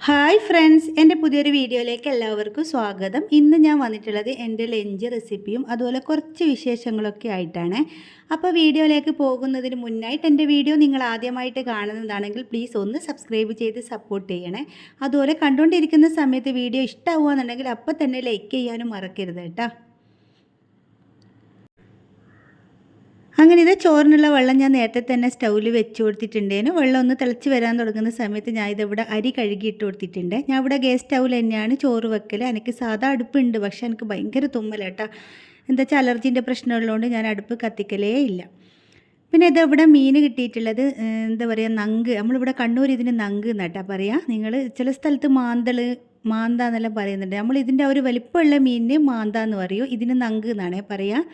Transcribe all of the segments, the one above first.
Hi friends, എൻ്റെ പുതിയൊരു വീഡിയോയിലേക്ക് എല്ലാവർക്കും സ്വാഗതം. ഇന്ന് ഞാൻ വന്നിട്ടുള്ളത് എൻ്റെ ലഞ്ച് റെസിപ്പിയും അതുപോലെ കുറച്ച് വിശേഷങ്ങളൊക്കെ ആയിട്ടാണ്. അപ്പോൾ വീഡിയോയിലേക്ക് പോകുന്നതിന് മുന്നായിട്ട് എൻ്റെ വീഡിയോ നിങ്ങൾ ആദ്യമായിട്ട് കാണുന്നതാണെങ്കിൽ പ്ലീസ് ഒന്ന് സബ്സ്ക്രൈബ് ചെയ്ത് സപ്പോർട്ട് ചെയ്യണേ. അതുപോലെ കണ്ടുകൊണ്ടിരിക്കുന്ന സമയത്ത് വീഡിയോ ഇഷ്ടമാവുകയെന്നുണ്ടെങ്കിൽ അപ്പോൾ തന്നെ ലൈക്ക് ചെയ്യാനും മറക്കരുത് കേട്ടോ. അങ്ങനെ ഇത് ചോറിനുള്ള വെള്ളം ഞാൻ നേരത്തെ തന്നെ സ്റ്റൗവിൽ വെച്ച് കൊടുത്തിട്ടുണ്ടേനു. വെള്ളം ഒന്ന് തിളച്ച് വരാൻ തുടങ്ങുന്ന സമയത്ത് ഞാൻ ഇതിവിടെ അരി കഴുകി ഇട്ട് കൊടുത്തിട്ടുണ്ട്. ഞാൻ ഇവിടെ ഗ്യാസ് സ്റ്റൗവിൽ തന്നെയാണ് ചോറ് വെക്കൽ. എനിക്ക് സാധാ അടുപ്പുണ്ട്, പക്ഷേ എനിക്ക് ഭയങ്കര തുമ്മലേട്ടാ. എന്താ വെച്ചാൽ അലർജീൻ്റെ പ്രശ്നമുള്ളതുകൊണ്ട് ഞാൻ അടുപ്പ് കത്തിക്കലേ ഇല്ല. പിന്നെ ഇതിവിടെ മീൻ കിട്ടിയിട്ടുള്ളത് എന്താ പറയുക, നങ്ക്. നമ്മളിവിടെ കണ്ണൂർ ഇതിന് നങ്ക് എന്നാട്ടാ പറയുക. നിങ്ങൾ ചില സ്ഥലത്ത് മാന്ത എന്നെല്ലാം പറയുന്നുണ്ട്. നമ്മൾ ഇതിൻ്റെ ഒരു വലിപ്പമുള്ള മീനിന് മാന്ത എന്ന് പറയും, ഇതിന് നങ്ക് എന്നാണേ പറയുക.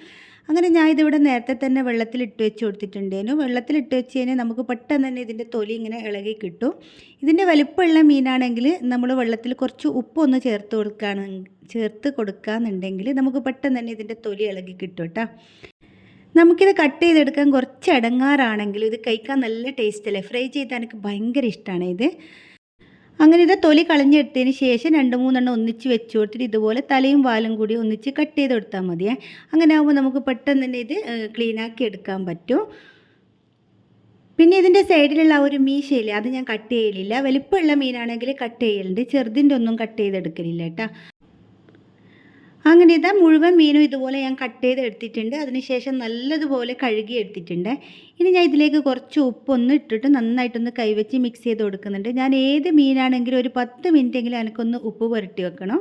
അങ്ങനെ ഞാൻ ഇതിവിടെ നേരത്തെ തന്നെ വെള്ളത്തിലിട്ട് വെച്ച് കൊടുത്തിട്ടുണ്ടേനു. വെള്ളത്തിലിട്ട് വെച്ച് കഴിഞ്ഞാൽ നമുക്ക് പെട്ടെന്ന് തന്നെ ഇതിൻ്റെ തൊലി ഇങ്ങനെ ഇളകി കിട്ടും. ഇതിൻ്റെ വലിപ്പമുള്ള മീനാണെങ്കിൽ നമ്മൾ വെള്ളത്തിൽ കുറച്ച് ഉപ്പൊന്ന് ചേർത്ത് കൊടുക്കുകയെന്നുണ്ടെങ്കിൽ നമുക്ക് പെട്ടെന്ന് തന്നെ ഇതിൻ്റെ തൊലി ഇളകി കിട്ടും കേട്ടോ. നമുക്കിത് കട്ട് ചെയ്തെടുക്കാൻ കുറച്ച് ഇടങ്ങാറാണെങ്കിലും ഇത് കഴിക്കാൻ നല്ല ടേസ്റ്റ് അല്ലേ. ഫ്രൈ ചെയ്താൽ എനിക്ക് ഭയങ്കര ഇഷ്ടമാണ് ഇത്. അങ്ങനെ ഇത് തൊലി കളഞ്ഞെടുത്തതിന് ശേഷം 2-3 ഒന്നിച്ച് വെച്ച് കൊടുത്തിട്ട് ഇതുപോലെ തലയും വാലും കൂടി ഒന്നിച്ച് കട്ട് ചെയ്ത് കൊടുത്താൽ മതിയേ. അങ്ങനെ ആകുമ്പോൾ നമുക്ക് പെട്ടെന്ന് തന്നെ ഇത് ക്ലീനാക്കി എടുക്കാൻ പറ്റും. പിന്നെ ഇതിൻ്റെ സൈഡിലുള്ള ആ ഒരു മീശയില്ലേ, അത് ഞാൻ കട്ട് ചെയ്യലില്ല. വലിപ്പമുള്ള മീനാണെങ്കിൽ കട്ട് ചെയ്യലുണ്ട്, ചെറുതിൻ്റെ ഒന്നും കട്ട് ചെയ്തെടുക്കലില്ല കേട്ടോ. അങ്ങനെ ഇതാ മുഴുവൻ മീനും ഇതുപോലെ ഞാൻ കട്ട് ചെയ്ത് എടുത്തിട്ടുണ്ട്. അതിനുശേഷം നല്ലതുപോലെ കഴുകി എടുത്തിട്ടുണ്ട്. ഇനി ഞാൻ ഇതിലേക്ക് കുറച്ച് ഉപ്പൊന്ന് ഇട്ടിട്ട് നന്നായിട്ടൊന്ന് കൈവച്ച് മിക്സ് ചെയ്ത് കൊടുക്കുന്നുണ്ട്. ഞാൻ ഏത് മീനാണെങ്കിലും ഒരു 10 മിനിറ്റെങ്കിലും എനിക്കൊന്ന് ഉപ്പ് പുരട്ടി വെക്കണം.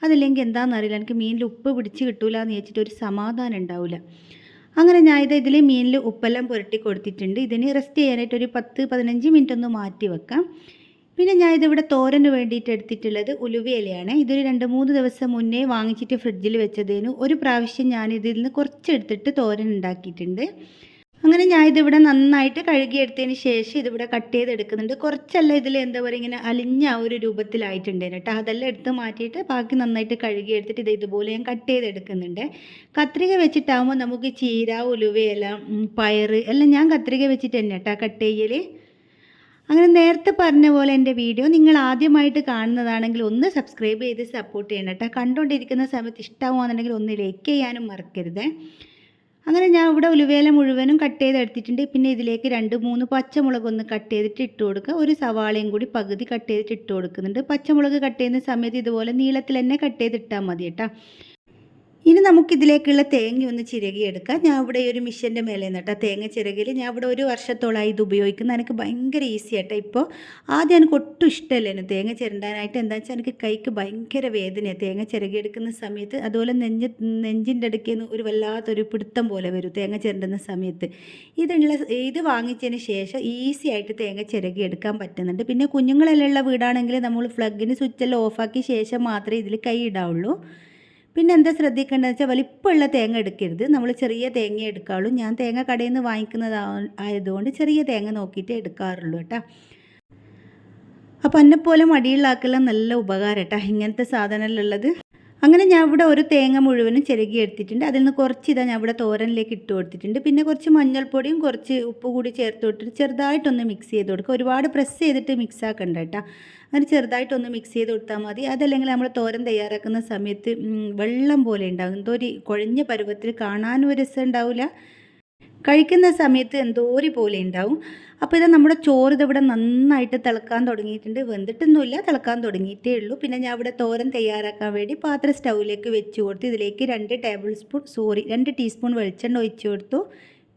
അതില്ലെങ്കിൽ എന്താണെന്നറിയില്ല, എനിക്ക് മീനിൽ ഉപ്പ് പിടിച്ച് കിട്ടൂല എന്ന് വെച്ചിട്ട് ഒരു സമാധാനം ഉണ്ടാവില്ല. അങ്ങനെ ഞാൻ ഇതിൽ മീനിൽ ഉപ്പെല്ലാം പുരട്ടി കൊടുത്തിട്ടുണ്ട്. ഇതിന് റെസ്റ്റ് ചെയ്യാനായിട്ട് ഒരു 10-15 മിനിറ്റ് ഒന്ന് മാറ്റി വെക്കാം. പിന്നെ ഞാൻ ഇതിവിടെ തോരന് വേണ്ടിയിട്ട് എടുത്തിട്ടുള്ളത് ഉലുവയിലയാണ്. ഇതൊരു 2-3 ദിവസം മുന്നേ വാങ്ങിച്ചിട്ട് ഫ്രിഡ്ജിൽ വെച്ചതേനു. ഒരു പ്രാവശ്യം ഞാൻ ഇതിൽ നിന്ന് കുറച്ചെടുത്തിട്ട് തോരൻ ഉണ്ടാക്കിയിട്ടുണ്ട്. അങ്ങനെ ഞാൻ ഇതിവിടെ നന്നായിട്ട് കഴുകിയെടുത്തതിന് ശേഷം ഇതിവിടെ കട്ട് ചെയ്തെടുക്കുന്നുണ്ട്. കുറച്ചല്ല ഇതിൽ എന്താ പറയുക, ഇങ്ങനെ അലിഞ്ഞ ഒരു രൂപത്തിലായിട്ടുണ്ടേനു കേട്ടോ. അതെല്ലാം എടുത്ത് മാറ്റിയിട്ട് ബാക്കി നന്നായിട്ട് കഴുകിയെടുത്തിട്ട് ഇതുപോലെ ഞാൻ കട്ട് ചെയ്തെടുക്കുന്നുണ്ട്. കത്രിക വെച്ചിട്ടാകുമ്പോൾ നമുക്ക് ചീര, ഉലുവയില, പയറ് എല്ലാം ഞാൻ കത്രിക വെച്ചിട്ട് തന്നെ കേട്ടോ കട്ട് ചെയ്യൽ. അങ്ങനെ നേരത്തെ പറഞ്ഞ പോലെ എൻ്റെ വീഡിയോ നിങ്ങൾ ആദ്യമായിട്ട് കാണുന്നതാണെങ്കിൽ ഒന്ന് സബ്സ്ക്രൈബ് ചെയ്ത് സപ്പോർട്ട് ചെയ്യണം കേട്ടോ. കണ്ടുകൊണ്ടിരിക്കുന്ന സമയത്ത് ഇഷ്ടമാകുന്നുണ്ടെങ്കിൽ ഒന്ന് ലൈക്ക് ചെയ്യാനും മറക്കരുത്. അങ്ങനെ ഞാൻ ഇവിടെ ഉലുവേല മുഴുവനും കട്ട് ചെയ്തെടുത്തിട്ടുണ്ട്. പിന്നെ ഇതിലേക്ക് 2-3 പച്ചമുളക് ഒന്ന് കട്ട് ചെയ്തിട്ട് ഇട്ട് കൊടുക്കുക. ഒരു സവാളയും കൂടി പകുതി കട്ട് ചെയ്തിട്ട് ഇട്ട് കൊടുക്കുന്നുണ്ട്. പച്ചമുളക് കട്ട് ചെയ്യുന്ന സമയത്ത് ഇതുപോലെ നീളത്തിൽ തന്നെ കട്ട് ചെയ്തിട്ടാൽ മതി കേട്ടോ. ഇനി നമുക്കിതിലേക്കുള്ള തേങ്ങ ഒന്ന് ചിരകിയെടുക്കാം. ഞാൻ ഇവിടെ ഒരു മിഷ്യൻ്റെ മേലെ നിന്നിട്ടാ തേങ്ങ ചിരകൽ. ഞാൻ ഇവിടെ 1 വർഷത്തോളമായി ഇത് ഉപയോഗിക്കുന്നത്. എനിക്ക് ഭയങ്കര ഈസി ആട്ടോ. ഇപ്പോൾ ആദ്യം എനിക്ക് ഒട്ടും ഇഷ്ടമല്ലേനു തേങ്ങ ചിരണ്ടാനായിട്ട്. എന്താ വെച്ചാൽ എനിക്ക് കൈക്ക് ഭയങ്കര വേദനയാണ് തേങ്ങ ചിരകിയെടുക്കുന്ന സമയത്ത്. അതുപോലെ നെഞ്ചിൻ്റെ അടുക്കിൽ നിന്ന് ഒരു വല്ലാത്തൊരു പിടുത്തം പോലെ വരും തേങ്ങ ചിരണ്ടുന്ന സമയത്ത്. ഇത് വാങ്ങിച്ചതിന് ശേഷം ഈസി ആയിട്ട് തേങ്ങ ചിരകിയെടുക്കാൻ പറ്റുന്നുണ്ട്. പിന്നെ കുഞ്ഞുങ്ങളെല്ലാം ഉള്ള വീടാണെങ്കിൽ നമ്മൾ പ്ലഗിന് സ്വിച്ചെല്ലാം ഓഫാക്കിയ ശേഷം മാത്രമേ ഇതിൽ കൈ ഇടാവുള്ളൂ. പിന്നെ എന്താ ശ്രദ്ധിക്കേണ്ടതെന്ന് വെച്ചാൽ വലിപ്പമുള്ള തേങ്ങ എടുക്കരുത്, നമ്മൾ ചെറിയ തേങ്ങ എടുക്കാവുള്ളൂ. ഞാൻ തേങ്ങ കടയിൽ നിന്ന് വാങ്ങിക്കുന്നതായതുകൊണ്ട് ചെറിയ തേങ്ങ നോക്കിയിട്ട് എടുക്കാറുള്ളൂ കേട്ടോ. അപ്പോൾ എന്നെപ്പോലെ മടിയുള്ളാക്കെല്ലാം നല്ല ഉപകാരം കേട്ടോ ഇങ്ങനത്തെ സാധനങ്ങളുള്ളത്. അങ്ങനെ ഞാൻ ഇവിടെ ഒരു തേങ്ങ മുഴുവനും ചിരകി എടുത്തിട്ടുണ്ട്. അതിൽ നിന്ന് കുറച്ച് ഞാൻ ഇവിടെ തോരനിലേക്ക് ഇട്ട് കൊടുത്തിട്ടുണ്ട്. പിന്നെ കുറച്ച് മഞ്ഞൾപ്പൊടിയും കുറച്ച് ഉപ്പ് കൂടി ചേർത്ത് കൊടുത്തിട്ട് ചെറുതായിട്ടൊന്ന് മിക്സ് ചെയ്ത് കൊടുക്കുക. ഒരുപാട് പ്രസ് ചെയ്തിട്ട് മിക്സ് ആക്കണ്ട കേട്ടോ. അങ്ങനെ ചെറുതായിട്ടൊന്ന് മിക്സ് ചെയ്ത് കൊടുത്താൽ മതി. അതല്ലെങ്കിൽ നമ്മൾ തോരൻ തയ്യാറാക്കുന്ന സമയത്ത് വെള്ളം പോലെ ഉണ്ടാകും, എന്തോ ഒരു കുഴഞ്ഞ പരുവത്തിൽ കാണാനും ഒരു രസം ഉണ്ടാവില്ല, കഴിക്കുന്ന സമയത്ത് എന്തോരി പോലെ ഉണ്ടാവും. അപ്പോൾ ഇത് നമ്മുടെ ചോറ് ഇതിവിടെ നന്നായിട്ട് തിളക്കാൻ തുടങ്ങിയിട്ടുണ്ട്. വെന്തിട്ടൊന്നുമില്ല, തിളക്കാൻ തുടങ്ങിയിട്ടേ ഉള്ളൂ. പിന്നെ ഞാൻ ഇവിടെ തോരൻ തയ്യാറാക്കാൻ വേണ്ടി പാത്രം സ്റ്റൗവിലേക്ക് വെച്ച് കൊടുത്ത് ഇതിലേക്ക് 2 ടീസ്പൂൺ വെളിച്ചെണ്ണ ഒഴിച്ച് കൊടുത്തു.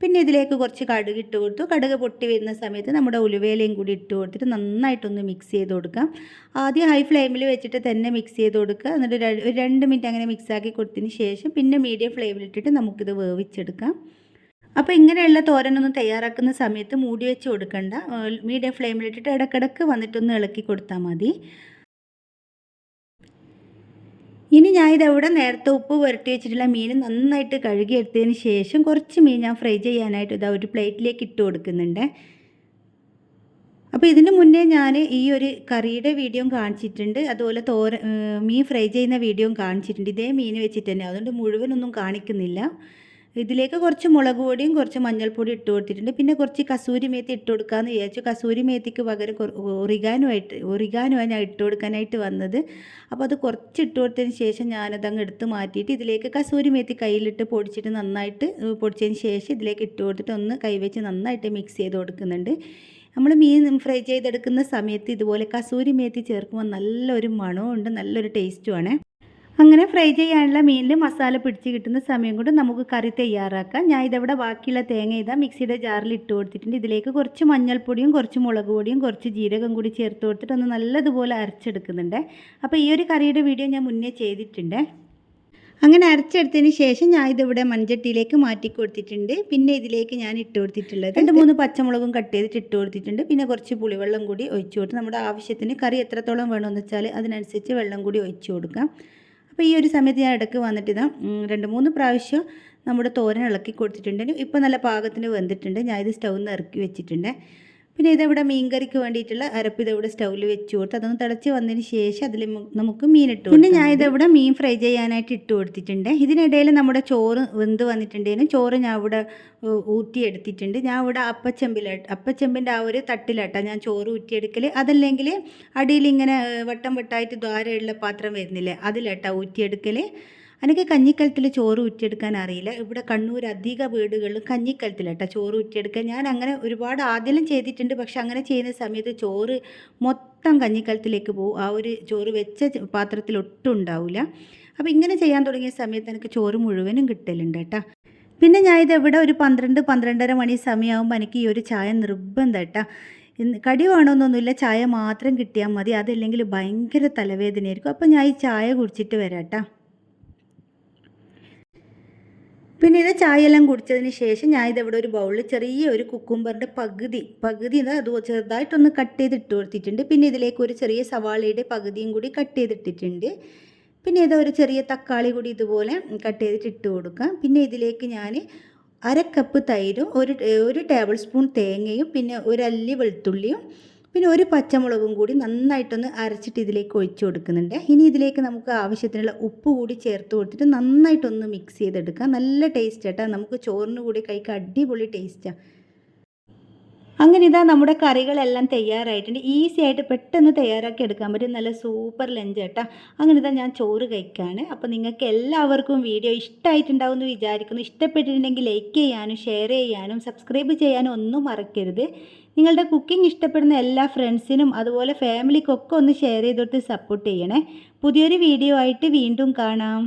പിന്നെ ഇതിലേക്ക് കുറച്ച് കടുക് ഇട്ട് കൊടുത്തു. കടുക് പൊട്ടി വരുന്ന സമയത്ത് നമ്മുടെ ഉലുവേലയും കൂടി ഇട്ട് കൊടുത്തിട്ട് നന്നായിട്ടൊന്ന് മിക്സ് ചെയ്ത് കൊടുക്കാം. ആദ്യം ഹൈ ഫ്ലെയിമിൽ വെച്ചിട്ട് തന്നെ മിക്സ് ചെയ്ത് കൊടുക്കുക. എന്നിട്ട് 2 മിനിറ്റ് അങ്ങനെ മിക്സാക്കി കൊടുത്തതിന് ശേഷം പിന്നെ മീഡിയം ഫ്ലെയിമിലിട്ടിട്ട് നമുക്കിത് വേവിച്ചെടുക്കാം. അപ്പോൾ ഇങ്ങനെയുള്ള തോരനൊന്നും തയ്യാറാക്കുന്ന സമയത്ത് മൂടി വെച്ച് കൊടുക്കണ്ട, മീഡിയം ഫ്ലെയിമിലിട്ടിട്ട് ഇടയ്ക്കിടയ്ക്ക് വന്നിട്ടൊന്ന് ഇളക്കി കൊടുത്താൽ മതി. ഇനി ഞാൻ ഇതവിടെ നേരത്തെ ഉപ്പ് പുരട്ടി വെച്ചിട്ടുള്ള മീൻ നന്നായിട്ട് കഴുകിയെടുത്തതിന് ശേഷം കുറച്ച് മീൻ ഞാൻ ഫ്രൈ ചെയ്യാനായിട്ട് ഇതാ ഒരു പ്ലേറ്റിലേക്ക് ഇട്ട് കൊടുക്കുന്നുണ്ട്. അപ്പോൾ ഇതിന് മുന്നേ ഞാൻ ഈ ഒരു കറിയുടെ വീഡിയോ കാണിച്ചിട്ടുണ്ട്, അതുപോലെ മീൻ ഫ്രൈ ചെയ്യുന്ന വീഡിയോ കാണിച്ചിട്ടുണ്ട്. ഇതേ മീൻ വെച്ചിട്ട് തന്നെ, അതുകൊണ്ട് മുഴുവനൊന്നും കാണിക്കുന്നില്ല. ഇതിലേക്ക് കുറച്ച് മുളക് പൊടിയും കുറച്ച് മഞ്ഞൾപ്പൊടി ഇട്ട് കൊടുത്തിട്ടുണ്ട്. പിന്നെ കുറച്ച് കസൂരി മേത്തി ഇട്ട് കൊടുക്കാമെന്ന് വിചാരിച്ചു. കസൂരി മേത്തിക്ക് പകരം ഒറിഗാനുമാണ് ഞാൻ ഇട്ട് കൊടുക്കാനായിട്ട് വന്നത്. അപ്പോൾ അത് കുറച്ച് ഇട്ട് കൊടുത്തതിന് ശേഷം ഞാനതങ്ങ് എടുത്ത് മാറ്റിയിട്ട് ഇതിലേക്ക് കസൂരി മേത്തി കയ്യിലിട്ട് പൊടിച്ചിട്ട് നന്നായിട്ട് പൊടിച്ചതിന് ശേഷം ഇതിലേക്ക് ഇട്ട് കൊടുത്തിട്ട് ഒന്ന് കൈവച്ച് നന്നായിട്ട് മിക്സ് ചെയ്ത് കൊടുക്കുന്നുണ്ട്. നമ്മൾ മീൻ ഫ്രൈ ചെയ്തെടുക്കുന്ന സമയത്ത് ഇതുപോലെ കസൂരി മേത്തി ചേർക്കുമ്പോൾ നല്ലൊരു മണമുണ്ട്, നല്ലൊരു ടേസ്റ്റുമാണ്. അങ്ങനെ ഫ്രൈ ചെയ്യാനുള്ള മീനിൽ മസാല പിടിച്ച് കിട്ടുന്ന സമയം കൊണ്ട് നമുക്ക് കറി തയ്യാറാക്കാം. ഞാൻ ഇതവിടെ ബാക്കിയുള്ള തേങ്ങ മിക്സിയുടെ ജാറിൽ ഇട്ട് കൊടുത്തിട്ടുണ്ട്. ഇതിലേക്ക് കുറച്ച് മഞ്ഞൾപ്പൊടിയും കുറച്ച് മുളക് പൊടിയും കുറച്ച് ജീരകം കൂടി ചേർത്ത് കൊടുത്തിട്ട് ഒന്ന് നല്ലതുപോലെ അരച്ചെടുക്കുന്നുണ്ട്. അപ്പോൾ ഈ ഒരു കറിയുടെ വീഡിയോ ഞാൻ മുന്നേ ചെയ്തിട്ടുണ്ട്. അങ്ങനെ അരച്ചെടുത്തതിന് ശേഷം ഞാൻ ഇതിവിടെ മൺചട്ടിയിലേക്ക് മാറ്റി കൊടുത്തിട്ടുണ്ട്. പിന്നെ ഇതിലേക്ക് ഞാൻ ഇട്ട് കൊടുത്തിട്ടുള്ളത് 2-3 പച്ചമുളകും കട്ട് ചെയ്തിട്ട് ഇട്ട് കൊടുത്തിട്ടുണ്ട്. പിന്നെ കുറച്ച് പുളിവെള്ളം കൂടി ഒഴിച്ചു കൊടുത്ത് നമ്മുടെ ആവശ്യത്തിന് കറി എത്രത്തോളം വേണമെന്ന് വെച്ചാൽ അതിനനുസരിച്ച് വെള്ളം കൂടി ഒഴിച്ചു കൊടുക്കാം. അപ്പോൾ ഈ ഒരു സമയത്ത് ഞാൻ ഇടയ്ക്ക് വന്നിട്ട് 2-3 പ്രാവശ്യം നമ്മുടെ തോരൻ ഇളക്കി കൊടുത്തിട്ടുണ്ട്. ഇപ്പോൾ നല്ല പാകത്തിന് വെന്തിട്ടുണ്ട്. ഞാൻ ഇത് സ്റ്റൗവിൽ നിന്ന് ഇറക്കി വെച്ചിട്ടുണ്ട്. പിന്നെ ഇതവിടെ മീൻ കറിക്ക് വേണ്ടിയിട്ടുള്ള അരപ്പ് ഇതവിടെ സ്റ്റൗവിൽ വെച്ച് കൊടുത്ത് അതൊന്ന് തിളച്ച് വന്നതിന് ശേഷം അതിൽ നമുക്ക് മീൻ ഇട്ട്. പിന്നെ ഞാൻ ഇതവിടെ മീൻ ഫ്രൈ ചെയ്യാനായിട്ട് ഇട്ട് കൊടുത്തിട്ടുണ്ട്. ഇതിനിടയിൽ നമ്മുടെ ചോറ് വെന്ത് വന്നിട്ടുണ്ടെങ്കിലും ചോറ് ഞാൻ ഇവിടെ ഊറ്റിയെടുത്തിട്ടുണ്ട്. ഞാൻ ഇവിടെ അപ്പച്ചെമ്പിൻ്റെ ആ ഒരു തട്ടിലാട്ടാണ് ഞാൻ ചോറ് ഊറ്റിയെടുക്കൽ. അതല്ലെങ്കിൽ അടിയിൽ ഇങ്ങനെ വട്ടം വട്ടായിട്ട് ദ്വാരമുള്ള പാത്രം വരുന്നില്ലേ, അതിലാട്ടാ ഊറ്റിയെടുക്കൽ. എനിക്ക് കഞ്ഞിക്കലത്തിൽ ചോറ് ഊറ്റിയെടുക്കാൻ അറിയില്ല. ഇവിടെ കണ്ണൂർ അധിക വീടുകളിലും കഞ്ഞിക്കലത്തിലാട്ടോ ചോറ് ഊറ്റിയെടുക്കാൻ. ഞാൻ അങ്ങനെ ഒരുപാട് ആദ്യം ചെയ്തിട്ടുണ്ട്. പക്ഷെ അങ്ങനെ ചെയ്യുന്ന സമയത്ത് ചോറ് മൊത്തം കഞ്ഞിക്കലത്തിലേക്ക് പോകും. ആ ഒരു ചോറ് വെച്ച പാത്രത്തിൽ ഒട്ടും ഉണ്ടാവില്ല. അപ്പോൾ ഇങ്ങനെ ചെയ്യാൻ തുടങ്ങിയ സമയത്ത് എനിക്ക് ചോറ് മുഴുവനും കിട്ടലുണ്ട് കേട്ടോ. പിന്നെ ഞാൻ ഇതെവിടെ ഒരു 12-12:30 മണി സമയമാകുമ്പോൾ എനിക്ക് ഈ ഒരു ചായ നിർബന്ധം കേട്ടോ. കടി വേണമെന്നൊന്നുമില്ല, ചായ മാത്രം കിട്ടിയാൽ മതി. അതല്ലെങ്കിൽ ഭയങ്കര തലവേദനയായിരിക്കും. അപ്പോൾ ഞാൻ ഈ ചായ കുടിച്ചിട്ട് വരാം കേട്ടോ. പിന്നെ ഇത് ചായയെല്ലാം കുടിച്ചതിന് ശേഷം ഞാൻ ഇതെവിടെ ഒരു ബൗളിൽ ചെറിയ ഒരു കുക്കുംബറിൻ്റെ പകുതി അത് ചെറുതായിട്ടൊന്ന് കട്ട് ചെയ്തിട്ട് കൊടുത്തിട്ടുണ്ട്. പിന്നെ ഇതിലേക്ക് ഒരു ചെറിയ സവാളയുടെ പകുതിയും കൂടി കട്ട് ചെയ്തിട്ടിട്ടുണ്ട്. പിന്നെ ഇത് ഒരു ചെറിയ തക്കാളി കൂടി ഇതുപോലെ കട്ട് ചെയ്തിട്ട് ഇട്ട് കൊടുക്കാം. പിന്നെ ഇതിലേക്ക് ഞാൻ 1/2 കപ്പ് തൈരും 1 ടേബിൾ സ്പൂൺ തേങ്ങയും പിന്നെ 1 അല്ലി വെളുത്തുള്ളിയും പിന്നെ 1 പച്ചമുളകും കൂടി നന്നായിട്ടൊന്ന് അരച്ചിട്ട് ഇതിലേക്ക് ഒഴിച്ചു കൊടുക്കുന്നുണ്ട്. ഇനി ഇതിലേക്ക് നമുക്ക് ആവശ്യത്തിനുള്ള ഉപ്പ് കൂടി ചേർത്ത് കൊടുത്തിട്ട് നന്നായിട്ടൊന്ന് മിക്സ് ചെയ്തെടുക്കാം. നല്ല ടേസ്റ്റ് കേട്ടോ, നമുക്ക് ചോറിന് കൂടി കഴിക്കാൻ അടിപൊളി ടേസ്റ്റാണ്. അങ്ങനെ ഇതാ നമ്മുടെ കറികളെല്ലാം തയ്യാറായിട്ടുണ്ട്. ഈസി ആയിട്ട് പെട്ടെന്ന് തയ്യാറാക്കി എടുക്കാൻ പറ്റും നല്ല സൂപ്പർ ലഞ്ച് കേട്ടോ. അങ്ങനെ ഇതാ ഞാൻ ചോറ് കഴിക്കുകയാണ്. അപ്പോൾ നിങ്ങൾക്ക് എല്ലാവർക്കും വീഡിയോ ഇഷ്ടമായിട്ടുണ്ടാവുമെന്ന് വിചാരിക്കുന്നു. ഇഷ്ടപ്പെട്ടിട്ടുണ്ടെങ്കിൽ ലൈക്ക് ചെയ്യാനും ഷെയർ ചെയ്യാനും സബ്സ്ക്രൈബ് ചെയ്യാനും ഒന്നും മറക്കരുത്. നിങ്ങളുടെ കുക്കിംഗ് ഇഷ്ടപ്പെടുന്ന എല്ലാ ഫ്രണ്ട്സിനും അതുപോലെ ഫാമിലിക്കൊക്കെ ഒന്ന് ഷെയർ ചെയ്തിട്ട് സപ്പോർട്ട് ചെയ്യണേ. പുതിയൊരു വീഡിയോ ആയിട്ട് വീണ്ടും കാണാം.